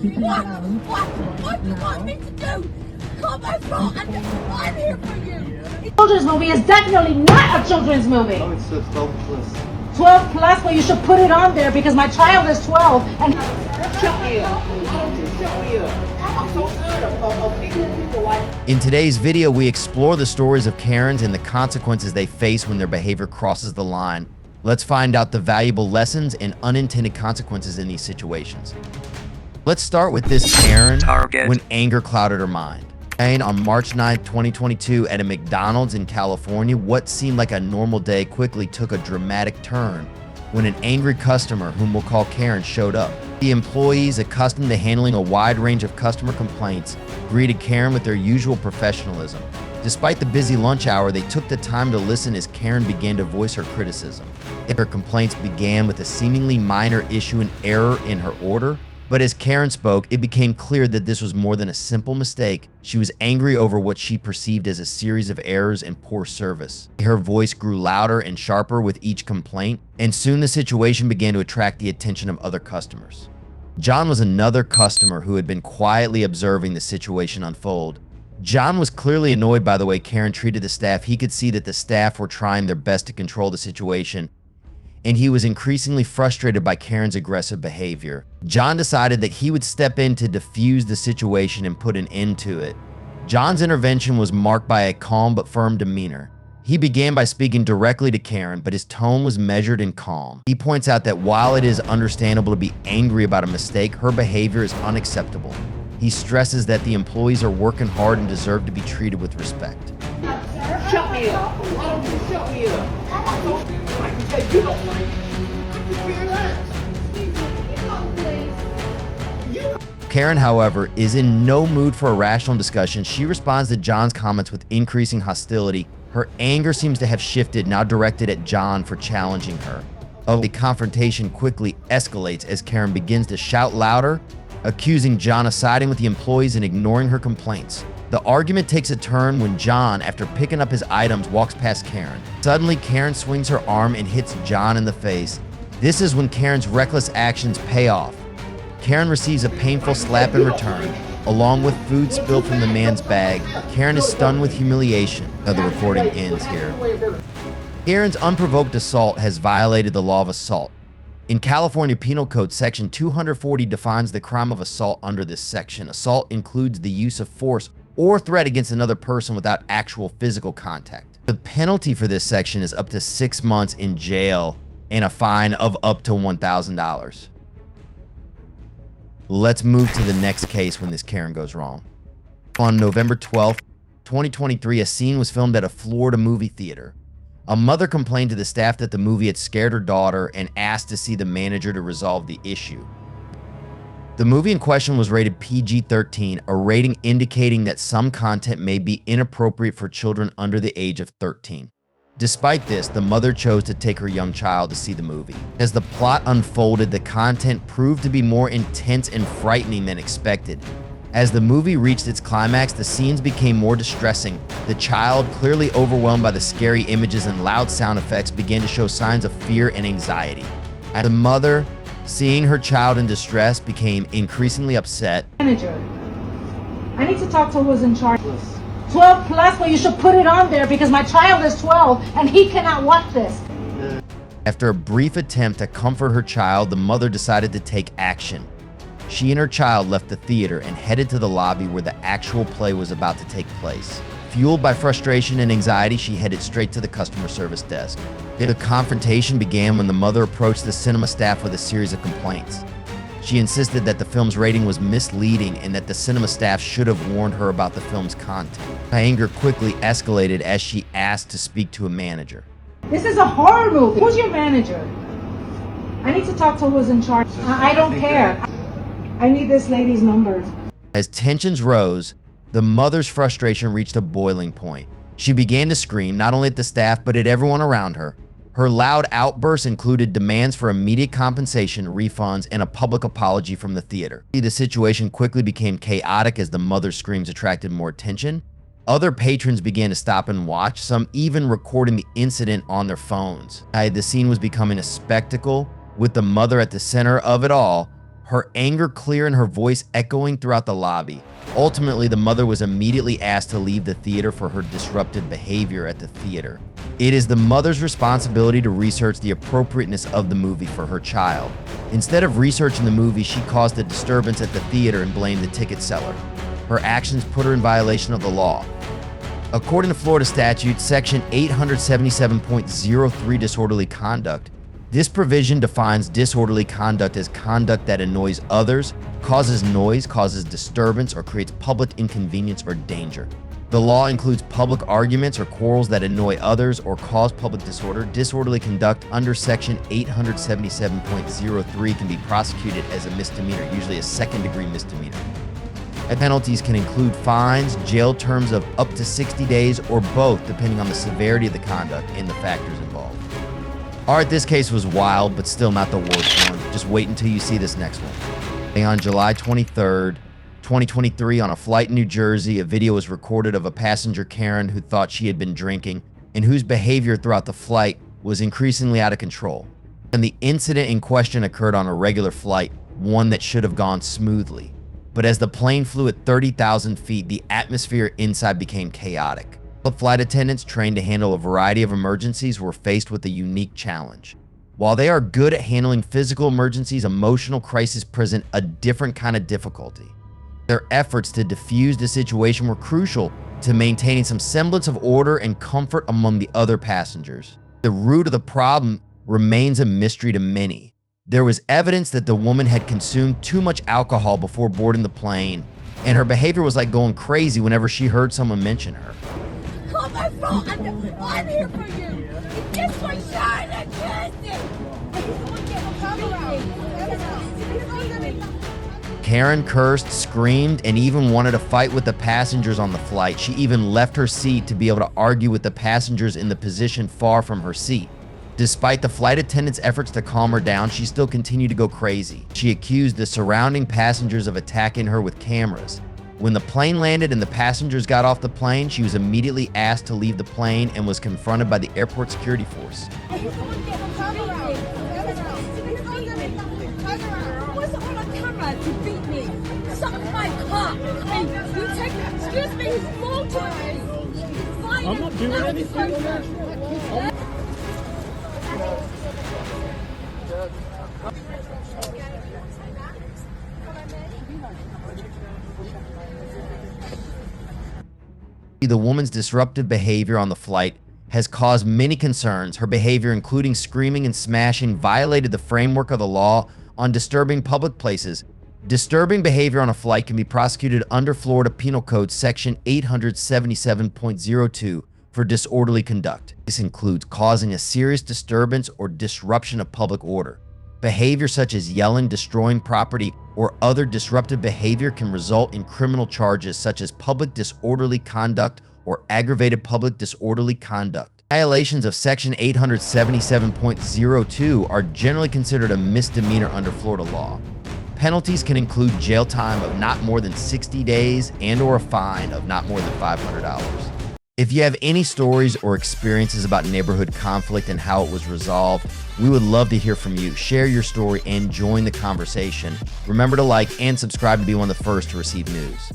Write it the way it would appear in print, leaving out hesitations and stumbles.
What? What do you want me to do? Come over and I'm here for you. Children's movie is definitely not a children's movie. Oh, it's 12 plus. 12 plus, well, you should put it on there because my child is 12 and In today's video, we explore the stories of Karens and the consequences they face when their behavior crosses the line. Let's find out the valuable lessons and unintended consequences in these situations. Let's start with this Karen when anger clouded her mind. On March 9, 2022, at a McDonald's in California, what seemed like a normal day quickly took a dramatic turn when an angry customer, whom we'll call Karen, showed up. The employees, accustomed to handling a wide range of customer complaints, greeted Karen with their usual professionalism. Despite the busy lunch hour, they took the time to listen as Karen began to voice her criticism. Her complaints began with a seemingly minor issue and error in her order, but as Karen spoke, it became clear that this was more than a simple mistake. She was angry over what she perceived as a series of errors and poor service. Her voice grew louder and sharper with each complaint, and soon the situation began to attract the attention of other customers. John was another customer who had been quietly observing the situation unfold. John was clearly annoyed by the way Karen treated the staff. He could see that the staff were trying their best to control the situation, and he was increasingly frustrated by Karen's aggressive behavior. John decided that he would step in to defuse the situation and put an end to it. John's intervention was marked by a calm but firm demeanor. He began by speaking directly to Karen, but his tone was measured and calm. He points out that while it is understandable to be angry about a mistake, her behavior is unacceptable. He stresses that the employees are working hard and deserve to be treated with respect. Shut me up. Why don't you shut me up? You don't like it. Karen, however, is in no mood for a rational discussion. She responds to John's comments with increasing hostility. Her anger seems to have shifted, now directed at John for challenging her. The confrontation quickly escalates as Karen begins to shout louder, accusing John of siding with the employees and ignoring her complaints. The argument takes a turn when John, after picking up his items, walks past Karen. Suddenly, Karen swings her arm and hits John in the face. This is when Karen's reckless actions pay off. Karen receives a painful slap in return, along with food spilled from the man's bag. Karen is stunned with humiliation. Now the recording ends here. Karen's unprovoked assault has violated the law of assault. In California Penal Code, Section 240 defines the crime of assault under this section. Assault includes the use of force or threat against another person without actual physical contact. The penalty for this section is up to 6 months in jail and a fine of up to $1,000. Let's move to the next case when this Karen goes wrong. On November 12, 2023, a scene was filmed at a Florida movie theater. A mother complained to the staff that the movie had scared her daughter and asked to see the manager to resolve the issue. The movie in question was rated PG-13, a rating indicating that some content may be inappropriate for children under the age of 13. Despite this, the mother chose to take her young child to see the movie. As the plot unfolded, the content proved to be more intense and frightening than expected. As the movie reached its climax, the scenes became more distressing. The child, clearly overwhelmed by the scary images and loud sound effects, began to show signs of fear and anxiety. The mother, seeing her child in distress, became increasingly upset. manager. I need to talk to who's in charge. 12 plus, well, you should put it on there because my child is 12 and he cannot watch this. After a brief attempt to comfort her child, the mother decided to take action. She and her child left the theater and headed to the lobby where the actual play was about to take place. Fueled by frustration and anxiety, she headed straight to the customer service desk. The confrontation began when the mother approached the cinema staff with a series of complaints. She insisted that the film's rating was misleading and that the cinema staff should have warned her about the film's content. Her anger quickly escalated as she asked to speak to a manager. This is a horror movie. Who's your manager? I need to talk to who's in charge. I don't care. I need this lady's number. As tensions rose, the mother's frustration reached a boiling point. She began to scream, not only at the staff, but at everyone around her. Her loud outbursts included demands for immediate compensation, refunds, and a public apology from the theater. The situation quickly became chaotic as the mother's screams attracted more attention. Other patrons began to stop and watch, some even recording the incident on their phones. The scene was becoming a spectacle, with the mother at the center of it all. her anger clear and her voice echoing throughout the lobby. Ultimately, the mother was immediately asked to leave the theater for her disruptive behavior at the theater. It is the mother's responsibility to research the appropriateness of the movie for her child. Instead of researching the movie, she caused a disturbance at the theater and blamed the ticket seller. Her actions put her in violation of the law. According to Florida statute, section 877.03 disorderly conduct, this provision defines disorderly conduct as conduct that annoys others, causes noise, causes disturbance, or creates public inconvenience or danger. The law includes public arguments or quarrels that annoy others or cause public disorder. Disorderly conduct under section 877.03 can be prosecuted as a misdemeanor, usually a second-degree misdemeanor. Penalties can include fines, jail terms of up to 60 days, or both, depending on the severity of the conduct and the factors involved. All right, this case was wild, but still not the worst one. Just wait until you see this next one. On July 23rd, 2023, on a flight in New Jersey, a video was recorded of a passenger, Karen, who thought she had been drinking and whose behavior throughout the flight was increasingly out of control. And the incident in question occurred on a regular flight, one that should have gone smoothly. But as the plane flew at 30,000 feet, the atmosphere inside became chaotic. The flight attendants, trained to handle a variety of emergencies, were faced with a unique challenge. While they are good at handling physical emergencies, emotional crises present a different kind of difficulty. Their efforts to defuse the situation were crucial to maintaining some semblance of order and comfort among the other passengers. The root of the problem remains a mystery to many. There was evidence that the woman had consumed too much alcohol before boarding the plane, and her behavior was like going crazy whenever she heard someone mention her. Come on, bro, I'm here for you. It's for shine and Karen cursed, screamed, and even wanted to fight with the passengers on the flight. She even left her seat to be able to argue with the passengers in the position far from her seat. Despite the flight attendant's efforts to calm her down, she still continued to go crazy. She accused the surrounding passengers of attacking her with cameras. When the plane landed and the passengers got off the plane, she was immediately asked to leave the plane and was confronted by the airport security force. Was on a camera to beat me. Suck my cock. Hey, you take that. Excuse me, he's full to me. I'm not doing anything. The woman's disruptive behavior on the flight has caused many concerns. Her behavior, including screaming and smashing, violated the framework of the law on disturbing public places. Disturbing behavior on a flight can be prosecuted under Florida Penal Code section 877.02 for disorderly conduct. This includes causing a serious disturbance or disruption of public order. Behavior such as yelling, destroying property, or other disruptive behavior can result in criminal charges such as public disorderly conduct or aggravated public disorderly conduct. Violations of section 877.02 are generally considered a misdemeanor under Florida law. Penalties can include jail time of not more than 60 days and/or a fine of not more than $500. If you have any stories or experiences about neighborhood conflict and how it was resolved, we would love to hear from you. Share your story and join the conversation. Remember to like and subscribe to be one of the first to receive news.